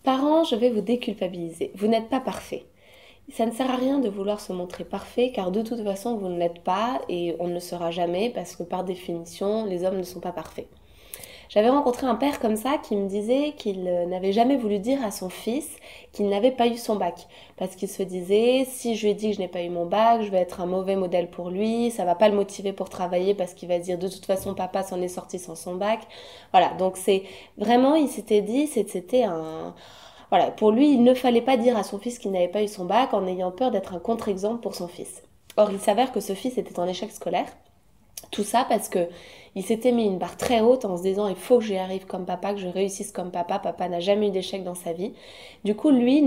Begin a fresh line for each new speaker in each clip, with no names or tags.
Parents, je vais vous déculpabiliser. Vous n'êtes pas parfait. Ça ne sert à rien de vouloir se montrer parfait car de toute façon vous ne l'êtes pas et on ne le sera jamais parce que par définition les hommes ne sont pas parfaits. J'avais rencontré un père comme ça qui me disait qu'il n'avait jamais voulu dire à son fils qu'il n'avait pas eu son bac. Parce qu'il se disait, si je lui ai dit que je n'ai pas eu mon bac, je vais être un mauvais modèle pour lui, ça va pas le motiver pour travailler parce qu'il va dire de toute façon papa s'en est sorti sans son bac. Voilà, donc c'est vraiment, il s'était dit, c'était un... Voilà, pour lui, il ne fallait pas dire à son fils qu'il n'avait pas eu son bac en ayant peur d'être un contre-exemple pour son fils. Or, il s'avère que ce fils était en échec scolaire. Tout ça parce que il s'était mis une barre très haute en se disant il faut que j'y arrive comme papa, que je réussisse comme papa. Papa n'a jamais eu d'échec dans sa vie. Du coup, lui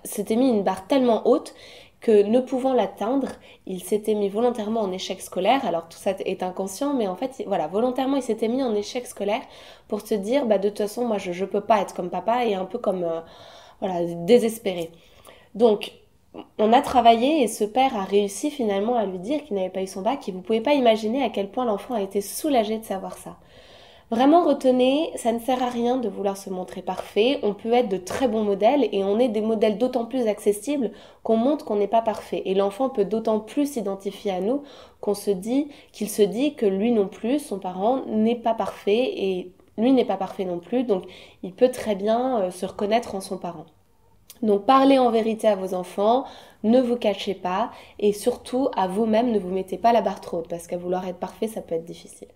s'était mis une barre tellement haute que ne pouvant l'atteindre, il s'était mis volontairement en échec scolaire. Alors tout ça est inconscient, mais en fait, voilà, volontairement, il s'était mis en échec scolaire pour se dire, bah de toute façon, moi, je peux pas être comme papa et un peu comme, voilà, désespéré. Donc, on a travaillé et ce père a réussi finalement à lui dire qu'il n'avait pas eu son bac et vous pouvez pas imaginer à quel point l'enfant a été soulagé de savoir ça. Vraiment retenez, ça ne sert à rien de vouloir se montrer parfait, on peut être de très bons modèles et on est des modèles d'autant plus accessibles qu'on montre qu'on n'est pas parfait. Et l'enfant peut d'autant plus s'identifier à nous qu'il se dit que lui non plus, son parent n'est pas parfait et lui n'est pas parfait non plus, donc il peut très bien se reconnaître en son parent. Donc parlez en vérité à vos enfants, ne vous cachez pas et surtout à vous-même ne vous mettez pas la barre trop haute parce qu'à vouloir être parfait ça peut être difficile.